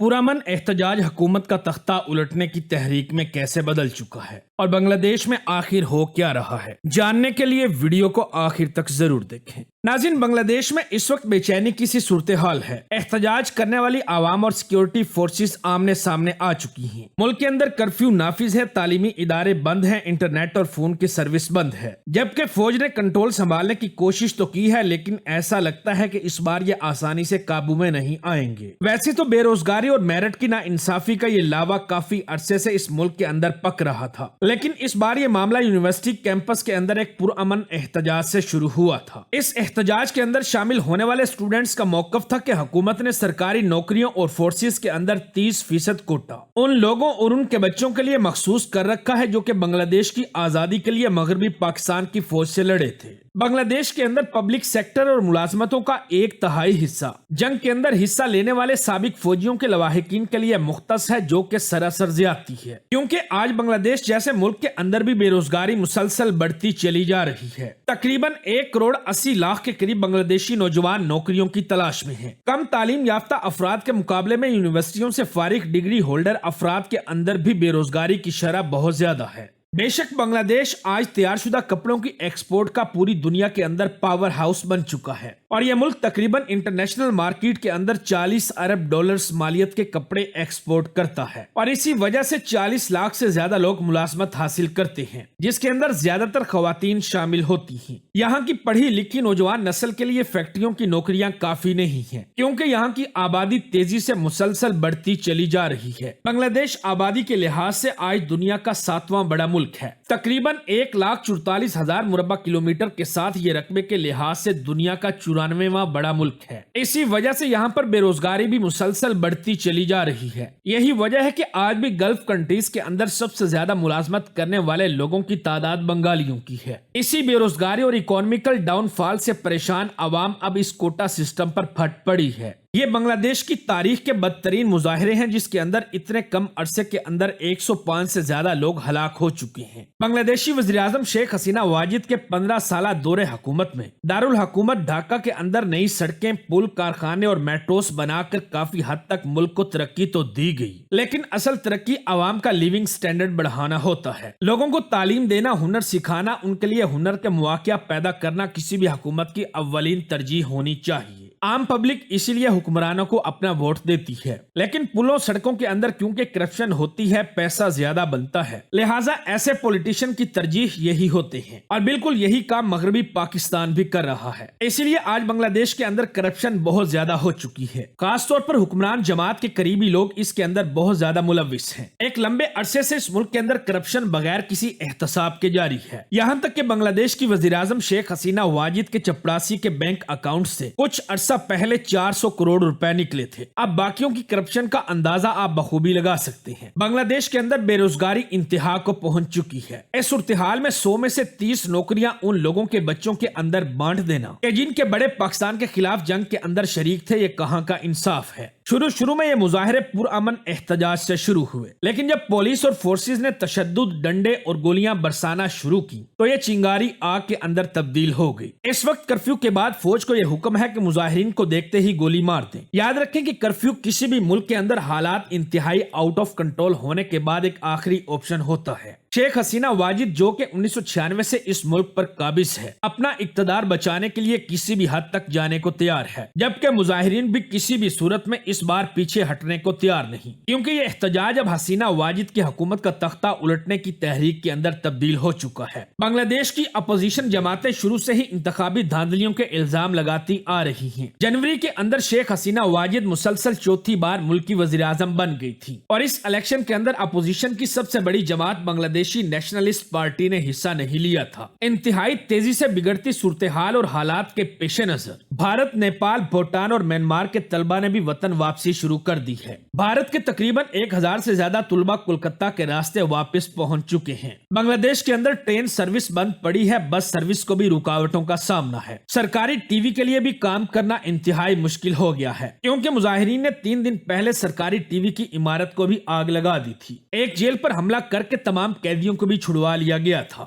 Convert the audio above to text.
پرامن احتجاج حکومت کا تختہ الٹنے کی تحریک میں کیسے بدل چکا ہے اور بنگلہ دیش میں آخر ہو کیا رہا ہے، جاننے کے لیے ویڈیو کو آخر تک ضرور دیکھیں۔ ناظرین، بنگلہ دیش میں اس وقت بے چینی کی سی صورتحال ہے۔ احتجاج کرنے والی عوام اور سیکیورٹی فورسز آمنے سامنے آ چکی ہیں۔ ملک کے اندر کرفیو نافذ ہے، تعلیمی ادارے بند ہیں، انٹرنیٹ اور فون کی سروس بند ہے، جبکہ فوج نے کنٹرول سنبھالنے کی کوشش تو کی ہے، لیکن ایسا لگتا ہے کہ اس بار یہ آسانی سے قابو میں نہیں آئیں گے۔ ویسے تو بے روزگاری اور میرٹ کی ناانصافی کا یہ لاوا کافی عرصے سے اس ملک کے اندر پک رہا تھا، لیکن اس بار یہ معاملہ یونیورسٹی کیمپس کے اندر ایک پرامن احتجاج سے شروع ہوا تھا۔ اس احتجاج کے اندر شامل ہونے والے اسٹوڈنٹس کا موقف تھا کہ حکومت نے سرکاری نوکریوں اور فورسز کے اندر 30% کوٹا ان لوگوں اور ان کے بچوں کے لیے مخصوص کر رکھا ہے جو کہ بنگلہ دیش کی آزادی کے لیے مغربی پاکستان کی فوج سے لڑے تھے۔ بنگلہ دیش کے اندر پبلک سیکٹر اور ملازمتوں کا 1/3 حصہ جنگ کے اندر حصہ لینے والے سابق فوجیوں کے لواحقین کے لیے مختص ہے، جو کہ سراسر زیادتی ہے، کیونکہ آج بنگلہ دیش جیسے ملک کے اندر بھی بے روزگاری مسلسل بڑھتی چلی جا رہی ہے۔ تقریباً 1,80,00,000 کے قریب بنگلہ دیشی نوجوان نوکریوں کی تلاش میں ہیں۔ کم تعلیم یافتہ افراد کے مقابلے میں یونیورسٹیوں سے فارغ ڈگری ہولڈر افراد کے اندر بھی بے روزگاری کی شرح بہت زیادہ ہے۔ بے شک بنگلہ دیش آج تیار شدہ کپڑوں کی ایکسپورٹ کا پوری دنیا کے اندر پاور ہاؤس بن چکا ہے، اور یہ ملک تقریباً انٹرنیشنل مارکیٹ کے اندر $40 ارب مالیت کے کپڑے ایکسپورٹ کرتا ہے، اور اسی وجہ سے 40 لاکھ سے زیادہ لوگ ملازمت حاصل کرتے ہیں، جس کے اندر زیادہ تر خواتین شامل ہوتی ہیں۔ یہاں کی پڑھی لکھی نوجوان نسل کے لیے فیکٹریوں کی نوکریاں کافی نہیں ہیں، کیونکہ یہاں کی آبادی تیزی سے مسلسل بڑھتی چلی جا رہی ہے۔ بنگلہ دیش آبادی کے لحاظ سے آج دنیا کا 7واں بڑا ملک ہے، تقریباً 1,44,000 مربع کلومیٹر کے ساتھ یہ رقبے کے لحاظ سے دنیا کا 94واں بڑا ملک ہے۔ اسی وجہ سے یہاں پر بے روزگاری بھی مسلسل بڑھتی چلی جا رہی ہے۔ یہی وجہ ہے کہ آج بھی گلف کنٹریز کے اندر سب سے زیادہ ملازمت کرنے والے لوگوں کی تعداد بنگالیوں کی ہے۔ اسی بے روزگاری اور اکانومیکل ڈاؤن فال سے پریشان عوام اب اس کوٹا سسٹم پر پھٹ پڑی ہے۔ یہ بنگلہ دیش کی تاریخ کے بدترین مظاہرے ہیں، جس کے اندر اتنے کم عرصے کے اندر 105 سے زیادہ لوگ ہلاک ہو چکے ہیں۔ بنگلہ دیشی وزیراعظم شیخ حسینہ واجد کے 15 سالہ دور حکومت میں دارالحکومت ڈھاکہ کے اندر نئی سڑکیں، پل، کارخانے اور میٹروز بنا کر کافی حد تک ملک کو ترقی تو دی گئی، لیکن اصل ترقی عوام کا لیونگ سٹینڈرڈ بڑھانا ہوتا ہے۔ لوگوں کو تعلیم دینا، ہنر سکھانا، ان کے لیے ہنر کے مواقع پیدا کرنا کسی بھی حکومت کی اولین ترجیح ہونی چاہیے۔ عام پبلک اسی لیے حکمرانوں کو اپنا ووٹ دیتی ہے، لیکن پلوں سڑکوں کے اندر کیونکہ کرپشن ہوتی ہے، پیسہ زیادہ بنتا ہے، لہٰذا ایسے پولیٹیشین کی ترجیح یہی ہوتے ہیں، اور بالکل یہی کام مغربی پاکستان بھی کر رہا ہے۔ اسی لیے آج بنگلہ دیش کے اندر کرپشن بہت زیادہ ہو چکی ہے، خاص طور پر حکمران جماعت کے قریبی لوگ اس کے اندر بہت زیادہ ملوث ہیں۔ ایک لمبے عرصے سے اس ملک کے اندر کرپشن بغیر کسی احتساب کے جاری ہے، یہاں تک کہ بنگلہ دیش کی وزیراعظم شیخ حسینہ واجد کے چپڑاسی کے بینک اکاؤنٹ سے کچھ عرصہ پہلے 400 کروڑ روپے نکلے تھے۔ اب باقیوں کی کرپشن کا اندازہ آپ بخوبی لگا سکتے ہیں۔ بنگلہ دیش کے اندر بے روزگاری انتہا کو پہنچ چکی ہے۔ اس صورتحال میں 100 میں سے 30 نوکریاں ان لوگوں کے بچوں کے اندر بانٹ دینا کہ جن کے بڑے پاکستان کے خلاف جنگ کے اندر شریک تھے، یہ کہاں کا انصاف ہے۔ شروع میں یہ مظاہرے پرامن احتجاج سے شروع ہوئے، لیکن جب پولیس اور فورسز نے تشدد، ڈنڈے اور گولیاں برسانا شروع کی تو یہ چنگاری آگ کے اندر تبدیل ہو گئی۔ اس وقت کرفیو کے بعد فوج کو یہ حکم ہے کہ مظاہرین کو دیکھتے ہی گولی مار دیں۔ یاد رکھیں کہ کرفیو کسی بھی ملک کے اندر حالات انتہائی آؤٹ آف کنٹرول ہونے کے بعد ایک آخری آپشن ہوتا ہے۔ شیخ حسینہ واجد، جو کہ 1996 سے اس ملک پر قابض ہے، اپنا اقتدار بچانے کے لیے کسی بھی حد تک جانے کو تیار ہے، جبکہ مظاہرین بھی کسی بھی صورت میں اس بار پیچھے ہٹنے کو تیار نہیں، کیونکہ یہ احتجاج اب حسینہ واجد کی حکومت کا تختہ الٹنے کی تحریک کے اندر تبدیل ہو چکا ہے۔ بنگلہ دیش کی اپوزیشن جماعتیں شروع سے ہی انتخابی دھاندلیوں کے الزام لگاتی آ رہی ہیں۔ جنوری کے اندر شیخ حسینہ واجد مسلسل چوتھی بار ملک کی وزیر اعظم بن گئی تھی، اور اس الیکشن کے اندر اپوزیشن کی سب سے بڑی جماعت بنگلہ دیشی نیشنلسٹ پارٹی نے حصہ نہیں لیا تھا۔ انتہائی تیزی سے بگڑتی صورتحال اور حالات کے پیش نظر بھارت، نیپال، بھوٹان اور میانمار کے طلبہ نے بھی وطن واپسی شروع کر دی ہے۔ بھارت کے تقریباً 1,000 سے زیادہ طلبہ کولکتہ کے راستے واپس پہنچ چکے ہیں۔ بنگلہ دیش کے اندر ٹرین سروس بند پڑی ہے، بس سروس کو بھی رکاوٹوں کا سامنا ہے۔ سرکاری ٹی وی کے لیے بھی کام کرنا انتہائی مشکل ہو گیا ہے، کیونکہ مظاہرین نے 3 دن پہلے سرکاری ٹی وی کی عمارت کو بھی آگ لگا دی تھی۔ ایک جیل پر حملہ کر کے تمام قیدیوں کو بھی چھڑوا لیا گیا تھا۔